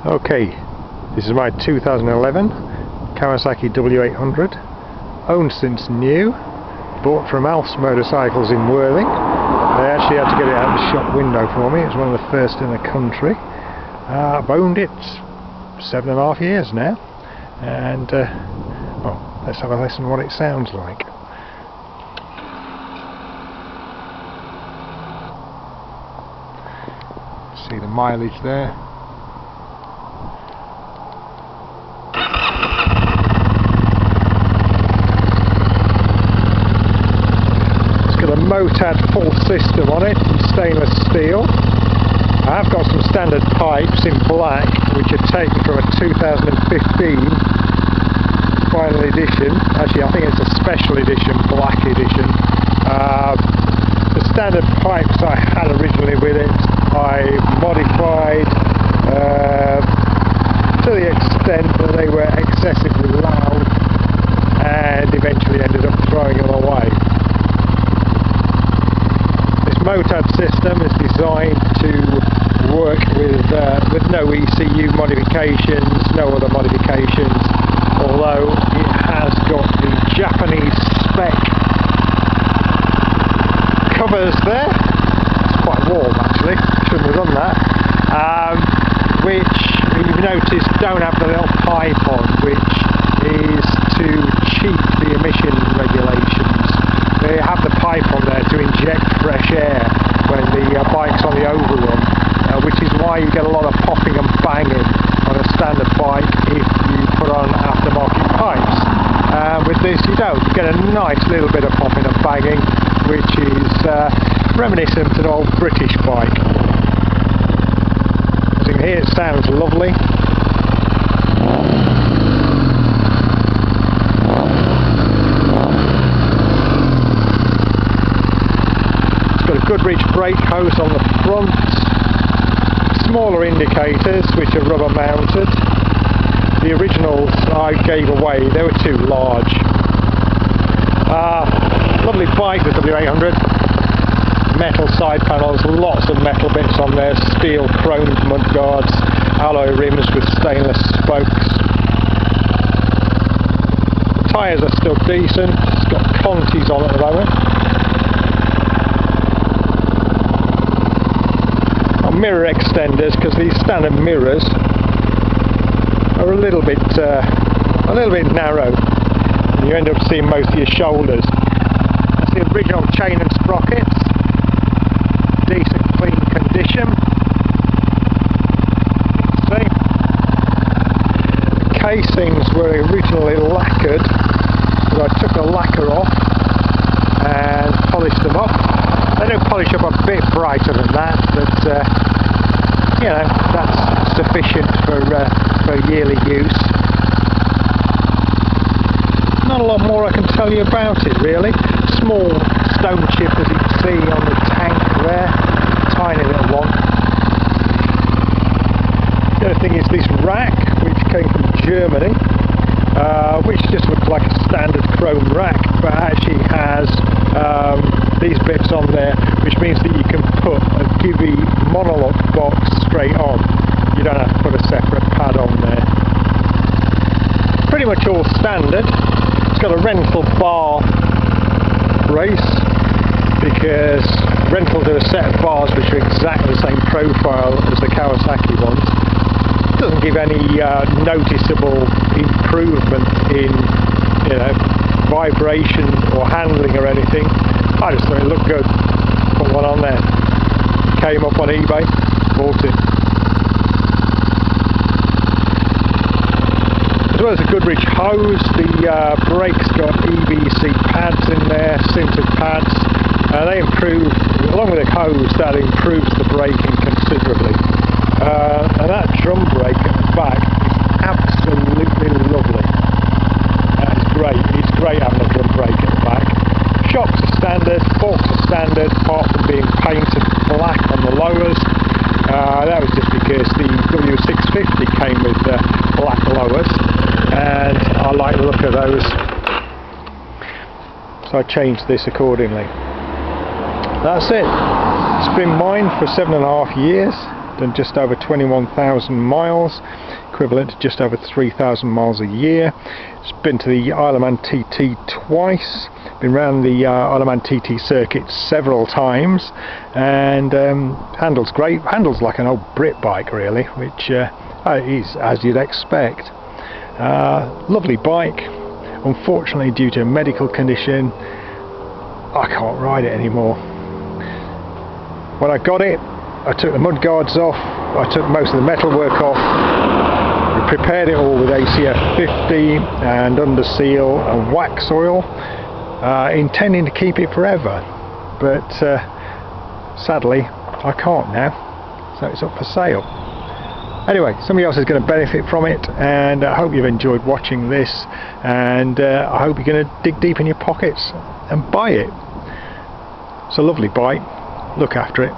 Okay, this is my 2011 Kawasaki W800, owned since new, bought from Alf's Motorcycles in Worthing. They actually had to get it out of the shop window for me. It was one of the first in the country. I've owned it 7.5 years now, and well, let's have a listen to what it sounds like. See the mileage there. A Motad full system on it, stainless steel. I have got some standard pipes in black, which are taken from a 2015 final edition. Actually, I think it's a special edition, black edition. The standard pipes I had originally with it, I modified to the extent that they were excessively loud, and eventually ended up throwing them away. Motad system is designed to work with no ECU modifications, no other modifications, although it has got the Japanese spec covers there. It's quite warm actually, shouldn't have done that, which you've noticed don't have the little pipe on, which is to cheat the emission regulations. They have the pipe on there to inject fresh air when the bike's on the overrun, which is why you get a lot of popping and banging on a standard bike if you put on aftermarket pipes. With this you don't. You get a nice little bit of popping and banging, which is reminiscent of an old British bike. As you can hear, it sounds lovely. Goodrich brake hose on the front, smaller indicators which are rubber mounted. The originals I gave away, they were too large. Lovely bike, the W800. Metal side panels, lots of metal bits on there, steel chromed mudguards, alloy rims with stainless spokes. The tyres are still decent, it's got Contis on at the moment. Mirror extenders, because these standard mirrors are a little bit narrow. You end up seeing most of your shoulders. That's the original chain and sprockets, decent clean condition. See, the casings were originally lacquered, but I took the lacquer off and polished them up. They don't polish up a bit brighter than that, but you know, that's sufficient for yearly use. Not a lot more I can tell you about it really. Small stone chip, as you can see on the tank there, tiny little one. The other thing is this rack, which came from Germany, which just looks like a standard chrome rack, but actually has these bits on there, which means that you can put a Givi monologue box straight on. You don't have to put a separate pad on there. Pretty much all standard. It's got a rental bar brace, because rental do a set of bars which are exactly the same profile as the Kawasaki ones. It doesn't give any noticeable improvement in, you know, vibration or handling or anything. I just thought it looked good. Put one on there. Came up on eBay, bought it. As well as a Goodrich hose, the brakes got EBC pads in there, sintered pads. They improve, along with the hose, that improves the braking considerably. And that drum brake at the back is absolutely lovely. That is great. It's great having a drum brake at the back. Shocks are standard, forks are standard, apart from being painted black on the lowers. That was just because the W650 came with black lowers, and I like the look of those, so I changed this accordingly. That's it. It's been mine for 7.5 years. done just over 21,000 miles, equivalent to just over 3,000 miles a year. It's been to the Isle of Man TT twice, been around the Isle of Man TT circuit several times, and handles great, handles like an old Brit bike really, which is as you'd expect. Lovely bike. Unfortunately, due to a medical condition, I can't ride it anymore. When I got it, I took the mud guards off, I took most of the metal work off, we prepared it all with ACF50 and under seal and wax oil, intending to keep it forever, but sadly I can't now, so it's up for sale. Anyway, somebody else is going to benefit from it, and I hope you've enjoyed watching this, and I hope you're going to dig deep in your pockets and buy it. It's a lovely bike, look after it.